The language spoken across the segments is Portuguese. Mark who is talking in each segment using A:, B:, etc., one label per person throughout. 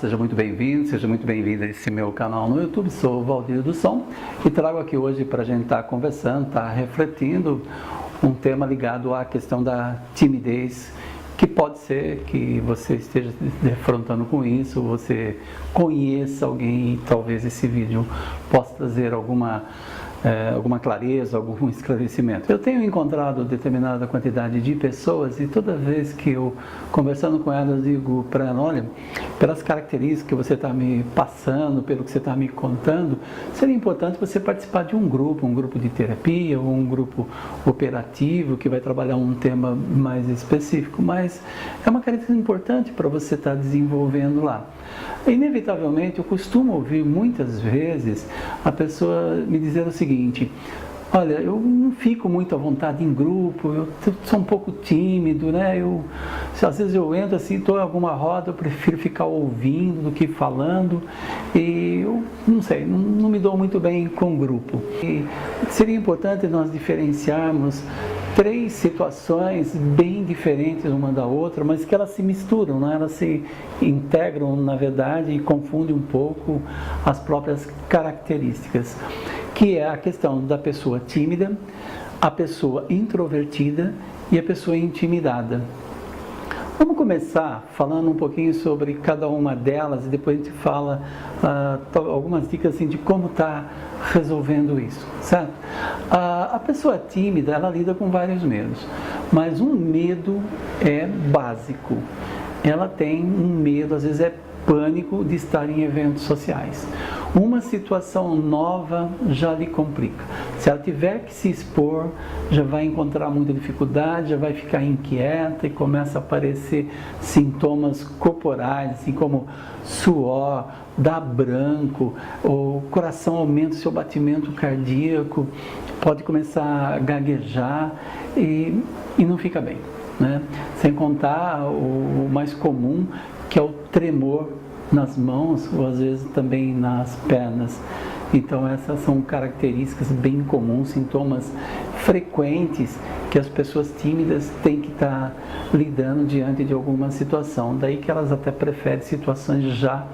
A: seja muito bem-vindo, seja muito bem-vinda a esse meu canal no YouTube. Sou o Valdir do Som e trago aqui hoje para a gente estar conversando, estar refletindo um tema ligado à questão da timidez, que pode ser que você esteja defrontando com isso, você conheça alguém e talvez esse vídeo possa trazer alguma clareza, algum esclarecimento. Eu tenho encontrado determinada quantidade de pessoas e toda vez que eu, conversando com elas, digo para ela, olha, pelas características que você está me passando, pelo que você está me contando, seria importante você participar de um grupo de terapia ou um grupo operativo que vai trabalhar um tema mais específico, mas é uma característica importante para você estar desenvolvendo lá. Inevitavelmente, eu costumo ouvir muitas vezes a pessoa me dizer o seguinte: olha, eu não fico muito à vontade em grupo, eu sou um pouco tímido, né? Às vezes eu entro assim, estou em alguma roda, eu prefiro ficar ouvindo do que falando, e eu não sei, não me dou muito bem com o grupo. E seria importante nós diferenciarmos três situações bem diferentes uma da outra, mas que elas se misturam, né? Elas se integram, na verdade, e confundem um pouco as próprias características, que é a questão da pessoa tímida, a pessoa introvertida e a pessoa intimidada. Vamos começar falando um pouquinho sobre cada uma delas e depois a gente fala algumas dicas assim, de como está resolvendo isso, certo? A pessoa tímida, ela lida com vários medos, mas um medo é básico. Ela tem um medo, às vezes é pânico de estar em eventos sociais. Uma situação nova já lhe complica. Se ela tiver que se expor, já vai encontrar muita dificuldade, já vai ficar inquieta e começa a aparecer sintomas corporais, assim como suor, dá branco, o coração aumenta o seu batimento cardíaco, pode começar a gaguejar e não fica bem, né? Sem contar o mais comum, que é o tremor nas mãos ou às vezes também nas pernas. Então essas são características bem comuns, sintomas frequentes que as pessoas tímidas têm que estar lidando diante de alguma situação. Daí que elas até preferem situações já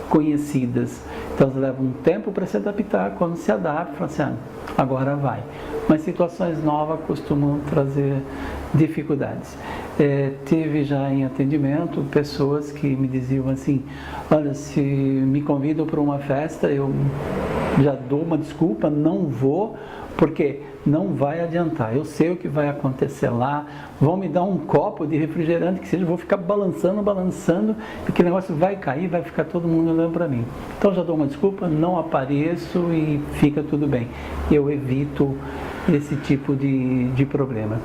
A: conhecidas. Então elas levam um tempo para se adaptar, quando se adaptam, falam assim, agora vai. Mas situações novas costumam trazer dificuldades. Teve já em atendimento pessoas que me diziam assim, olha, se me convidam para uma festa, eu já dou uma desculpa, não vou, porque não vai adiantar, eu sei o que vai acontecer lá, vão me dar um copo de refrigerante que seja, eu vou ficar balançando, porque o negócio vai cair, vai ficar todo mundo olhando para mim. Então já dou uma desculpa, não apareço e fica tudo bem. Eu evito esse tipo de problema.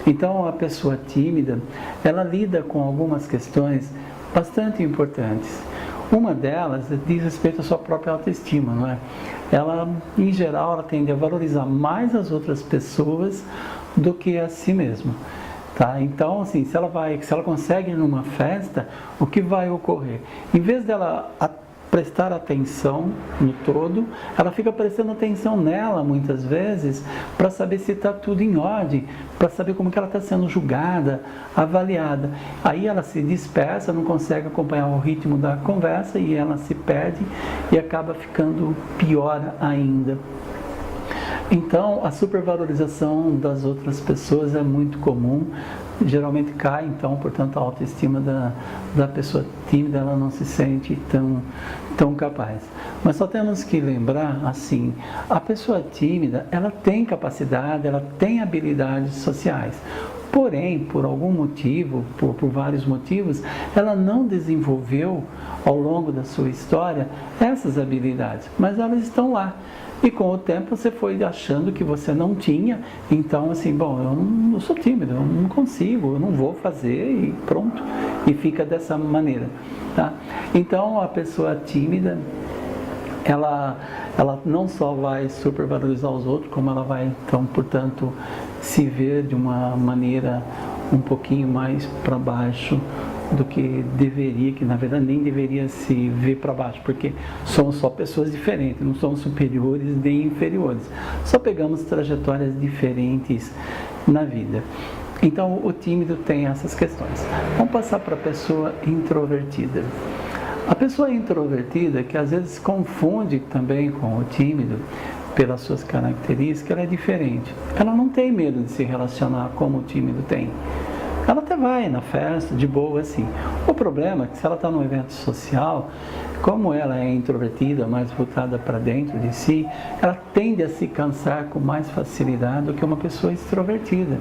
A: Então a pessoa tímida, ela lida com algumas questões bastante importantes. Uma delas diz respeito à sua própria autoestima, não é? Ela, em geral, ela tende a valorizar mais as outras pessoas do que a si mesma, tá? Então, assim, se ela consegue ir numa festa, o que vai ocorrer? Em vez dela prestar atenção no todo, ela fica prestando atenção nela muitas vezes para saber se está tudo em ordem, para saber como que ela está sendo julgada, avaliada. Aí ela se dispersa, não consegue acompanhar o ritmo da conversa e ela se perde e acaba ficando pior ainda. Então, a supervalorização das outras pessoas é muito comum, geralmente cai, então, portanto, a autoestima da pessoa tímida, ela não se sente tão capaz. Mas só temos que lembrar, assim, a pessoa tímida, ela tem capacidade, ela tem habilidades sociais. Porém, por algum motivo, por vários motivos, ela não desenvolveu ao longo da sua história essas habilidades, mas elas estão lá. E com o tempo você foi achando que você não tinha, então assim, bom, eu sou tímido, eu não consigo, eu não vou fazer e pronto, e fica dessa maneira, tá? Então a pessoa tímida, ela não só vai supervalorizar os outros, como ela vai, então, portanto, se ver de uma maneira um pouquinho mais para baixo do que deveria, que na verdade nem deveria se ver para baixo, porque somos só pessoas diferentes, não somos superiores nem inferiores, só pegamos trajetórias diferentes na vida. Então o tímido tem essas questões. Vamos passar para a pessoa introvertida. A pessoa introvertida, que às vezes confunde também com o tímido, pelas suas características, ela é diferente. Ela não tem medo de se relacionar como o tímido tem. Ela até vai na festa, de boa, assim. O problema é que se ela está num evento social, como ela é introvertida, mais voltada para dentro de si, ela tende a se cansar com mais facilidade do que uma pessoa extrovertida.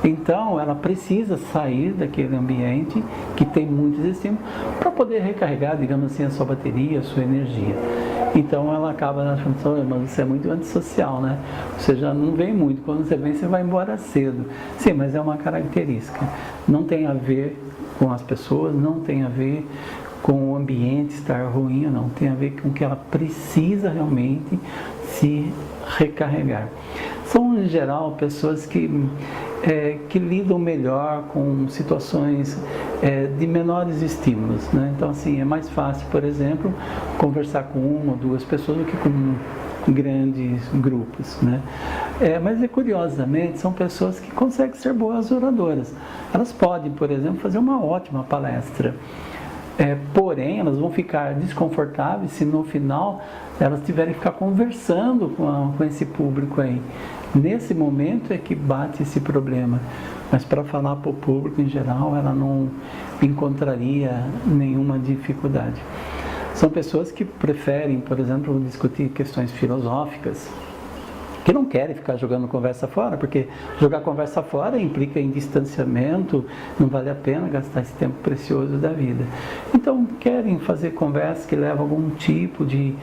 A: Então, ela precisa sair daquele ambiente que tem muitos estímulos para poder recarregar, digamos assim, a sua bateria, a sua energia. Então, ela acaba achando, mas você é muito antissocial, né? Você já não vem muito. Quando você vem, você vai embora cedo. Sim, mas é uma característica. Não tem a ver com as pessoas, não tem a ver com o ambiente estar ruim, não. Tem a ver com que ela precisa realmente se recarregar. São, em geral, pessoas que lidam melhor com situações de menores estímulos, né? Então, assim, é mais fácil, por exemplo, conversar com uma ou duas pessoas do que com grandes grupos, né? Mas, curiosamente, são pessoas que conseguem ser boas oradoras. Elas podem, por exemplo, fazer uma ótima palestra. Porém, elas vão ficar desconfortáveis se no final elas tiverem que ficar conversando com esse público aí. Nesse momento é que bate esse problema. Mas para falar para o público em geral, ela não encontraria nenhuma dificuldade. São pessoas que preferem, por exemplo, discutir questões filosóficas, que não querem ficar jogando conversa fora, porque jogar conversa fora implica em distanciamento, não vale a pena gastar esse tempo precioso da vida. Então, querem fazer conversas que levam a algum tipo de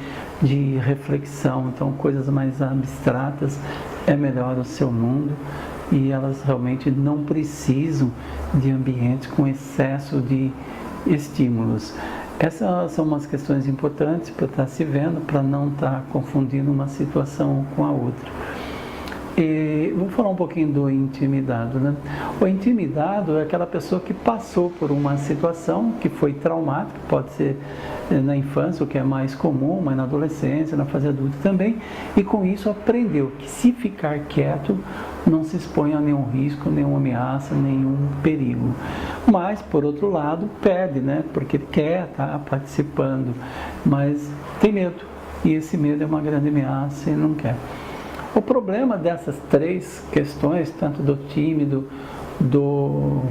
A: reflexão, então coisas mais abstratas, é melhor o seu mundo, e elas realmente não precisam de ambientes com excesso de estímulos. Essas são umas questões importantes para estar se vendo, para não estar confundindo uma situação com a outra. E vou falar um pouquinho do intimidado, né? O intimidado é aquela pessoa que passou por uma situação que foi traumática, pode ser na infância, o que é mais comum, mas na adolescência, na fase adulta também, e com isso aprendeu que se ficar quieto, não se expõe a nenhum risco, nenhuma ameaça, nenhum perigo. Mas, por outro lado, perde, né? Porque ele quer estar participando, mas tem medo, e esse medo é uma grande ameaça e não quer. O problema dessas três questões, tanto do tímido, do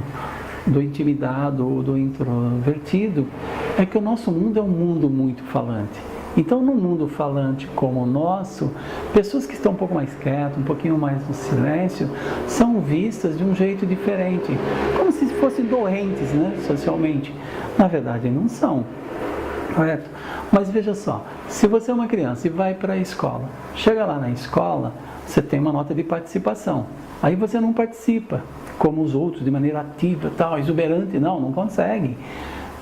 A: intimidado ou do introvertido, é que o nosso mundo é um mundo muito falante. Então, num mundo falante como o nosso, pessoas que estão um pouco mais quietas, um pouquinho mais no silêncio, são vistas de um jeito diferente, como se fossem doentes, né, socialmente. Na verdade, não são. Correto? Mas veja só, se você é uma criança e vai para a escola, chega lá na escola, você tem uma nota de participação. Aí você não participa, como os outros, de maneira ativa, tal, exuberante, não consegue.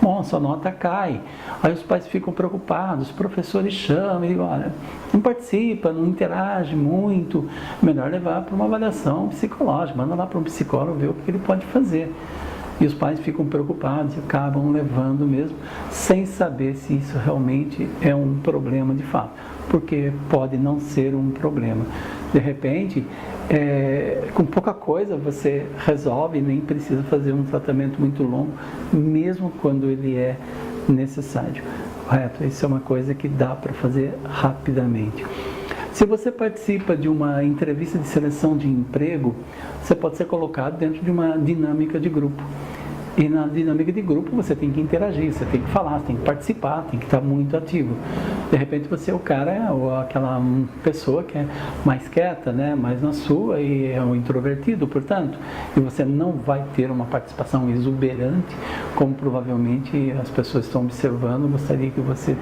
A: Bom, sua nota cai. Aí os pais ficam preocupados, os professores chamam e digam, olha, não participa, não interage muito, melhor levar para uma avaliação psicológica, manda lá para um psicólogo ver o que ele pode fazer. E os pais ficam preocupados e acabam levando mesmo, sem saber se isso realmente é um problema de fato, porque pode não ser um problema. De repente, com pouca coisa você resolve, nem precisa fazer um tratamento muito longo, mesmo quando ele é necessário. Correto? Isso é uma coisa que dá para fazer rapidamente. Se você participa de uma entrevista de seleção de emprego, você pode ser colocado dentro de uma dinâmica de grupo. E na dinâmica de grupo você tem que interagir, você tem que falar, você tem que participar, tem que estar muito ativo. De repente você é o cara ou aquela pessoa que é mais quieta, né, mais na sua e é um introvertido, portanto, e você não vai ter uma participação exuberante, como provavelmente as pessoas estão observando, gostaria que você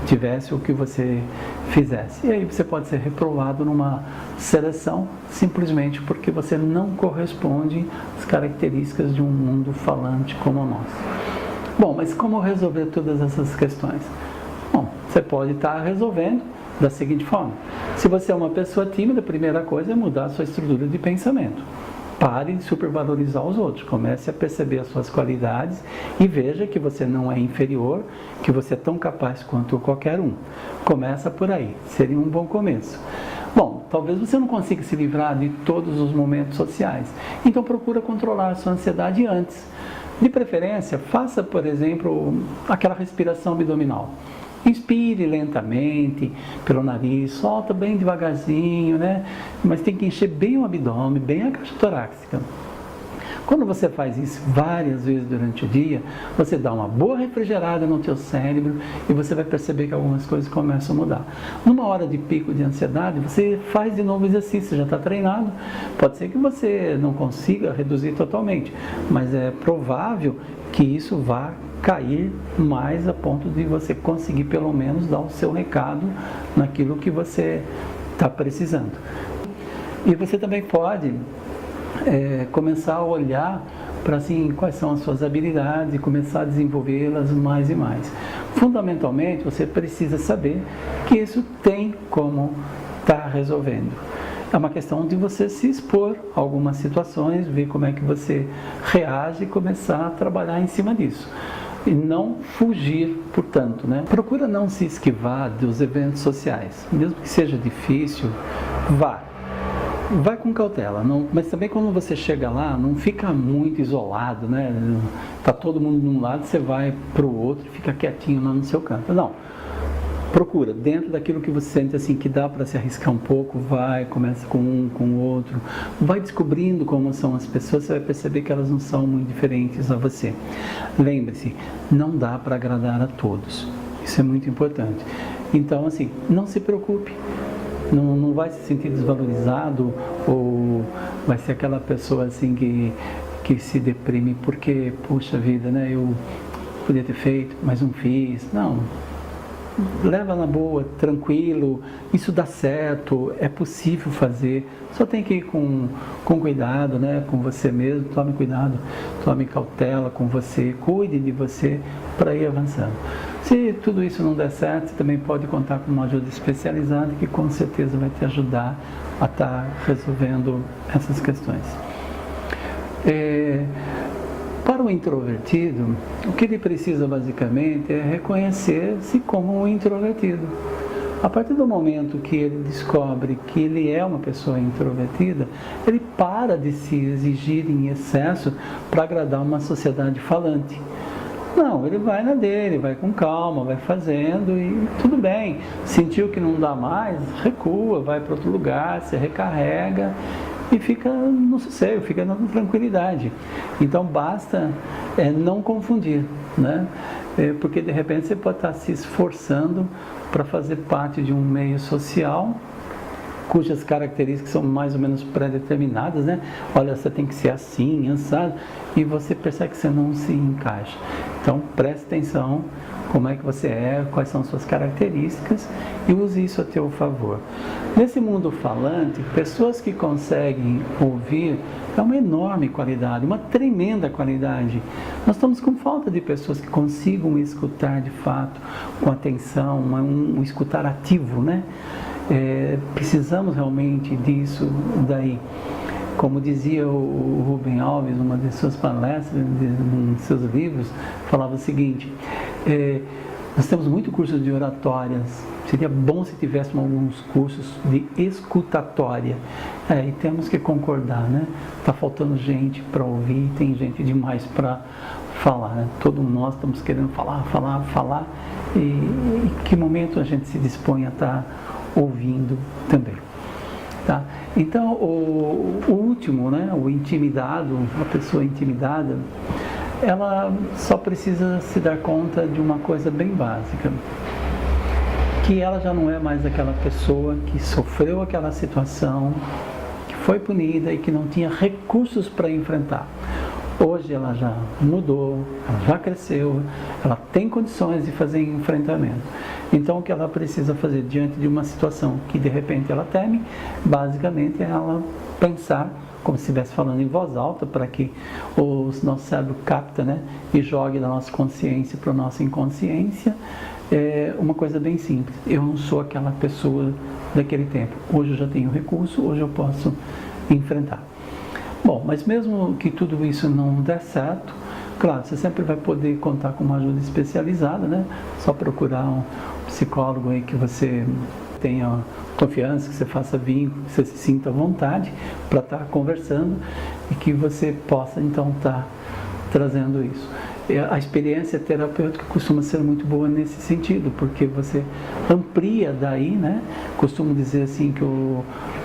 A: tivesse ou que você fizesse. E aí você pode ser reprovado numa seleção simplesmente porque você não corresponde às características de um mundo falante como o nosso. Bom, mas como resolver todas essas questões? Bom, você pode estar resolvendo da seguinte forma. Se você é uma pessoa tímida, a primeira coisa é mudar a sua estrutura de pensamento. Pare de supervalorizar os outros, comece a perceber as suas qualidades e veja que você não é inferior, que você é tão capaz quanto qualquer um. Começa por aí, seria um bom começo. Bom, talvez você não consiga se livrar de todos os momentos sociais, então procura controlar a sua ansiedade antes. De preferência, faça, por exemplo, aquela respiração abdominal. Inspire lentamente pelo nariz, solta bem devagarzinho, né? Mas tem que encher bem o abdômen, bem a caixa torácica. Quando você faz isso várias vezes durante o dia, você dá uma boa refrigerada no teu cérebro e você vai perceber que algumas coisas começam a mudar. Numa hora de pico de ansiedade, você faz de novo o exercício, já está treinado. Pode ser que você não consiga reduzir totalmente, mas é provável que isso vá cair mais a ponto de você conseguir pelo menos dar o seu recado naquilo que você está precisando. E você também pode começar a olhar para assim, quais são as suas habilidades e começar a desenvolvê-las mais e mais. Fundamentalmente, você precisa saber que isso tem como estar resolvendo. É uma questão de você se expor a algumas situações, ver como é que você reage e começar a trabalhar em cima disso. E não fugir, portanto, né? Procura não se esquivar dos eventos sociais. Mesmo que seja difícil, vá. Vai com cautela, não, mas também quando você chega lá, não fica muito isolado, né? Tá todo mundo de um lado, você vai para o outro e fica quietinho lá no seu canto. Não, procura, dentro daquilo que você sente assim, que dá para se arriscar um pouco, vai, começa com um, com o outro, vai descobrindo como são as pessoas, você vai perceber que elas não são muito diferentes a você. Lembre-se, não dá para agradar a todos, isso é muito importante. Então, assim, não se preocupe. Não vai se sentir desvalorizado ou vai ser aquela pessoa assim que se deprime porque, puxa vida, né, eu podia ter feito, mas não fiz. Não, leva na boa, tranquilo, isso dá certo, é possível fazer, só tem que ir com cuidado, né, com você mesmo, tome cuidado, tome cautela com você, cuide de você para ir avançando. Se tudo isso não der certo, você também pode contar com uma ajuda especializada que com certeza vai te ajudar a estar resolvendo essas questões. Para o introvertido, o que ele precisa basicamente é reconhecer-se como um introvertido. A partir do momento que ele descobre que ele é uma pessoa introvertida, ele para de se exigir em excesso para agradar uma sociedade falante. Não, ele vai na dele, vai com calma, vai fazendo e tudo bem. Sentiu que não dá mais, recua, vai para outro lugar, se recarrega e fica no sossego, fica na tranquilidade. Então basta não confundir, né? Porque de repente você pode estar se esforçando para fazer parte de um meio social cujas características são mais ou menos pré-determinadas, né? Olha, você tem que ser assim, assado, e você percebe que você não se encaixa. Então, preste atenção como é que você é, quais são as suas características e use isso a teu favor. Nesse mundo falante, pessoas que conseguem ouvir é uma enorme qualidade, uma tremenda qualidade. Nós estamos com falta de pessoas que consigam escutar de fato, com atenção, um escutar ativo, né? Precisamos realmente disso daí. Como dizia o Rubem Alves, numa de suas palestras, num de seus livros, falava o seguinte: nós temos muito curso de oratórias, seria bom se tivéssemos alguns cursos de escutatória. E temos que concordar, né? Está faltando gente para ouvir, tem gente demais para falar, né? Todos nós estamos querendo falar, e que momento a gente se dispõe a estar ouvindo também. Tá? Então, o último, né, o intimidado, a pessoa intimidada, ela só precisa se dar conta de uma coisa bem básica, que ela já não é mais aquela pessoa que sofreu aquela situação, que foi punida e que não tinha recursos para enfrentar. Hoje ela já mudou, ela já cresceu, ela tem condições de fazer enfrentamento. Então o que ela precisa fazer diante de uma situação que de repente ela teme, basicamente é ela pensar, como se estivesse falando em voz alta, para que o nosso cérebro capta, né, e jogue da nossa consciência para a nossa inconsciência, uma coisa bem simples: eu não sou aquela pessoa daquele tempo, hoje eu já tenho recurso, hoje eu posso enfrentar. Bom, mas mesmo que tudo isso não der certo, claro, você sempre vai poder contar com uma ajuda especializada, né? Só procurar um psicólogo aí que você tenha confiança, que você faça vínculo, que você se sinta à vontade para estar conversando e que você possa então estar trazendo isso. A experiência terapêutica costuma ser muito boa nesse sentido, porque você amplia daí, né? Costumo dizer assim que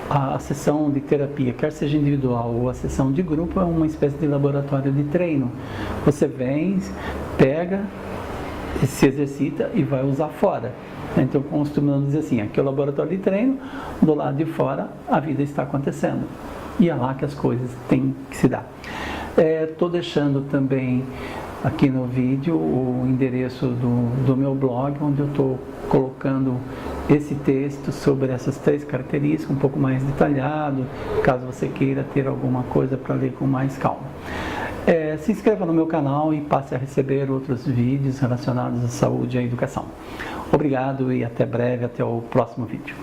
A: a sessão de terapia, quer seja individual ou a sessão de grupo, é uma espécie de laboratório de treino. Você vem, pega, se exercita e vai usar fora. Então, costumamos dizer assim, aqui é o laboratório de treino, do lado de fora a vida está acontecendo. E é lá que as coisas têm que se dar. Estou deixando também aqui no vídeo o endereço do meu blog, onde eu estou colocando esse texto sobre essas 3 características, um pouco mais detalhado, caso você queira ter alguma coisa para ler com mais calma. Se inscreva no meu canal e passe a receber outros vídeos relacionados à saúde e à educação. Obrigado e até breve, até o próximo vídeo.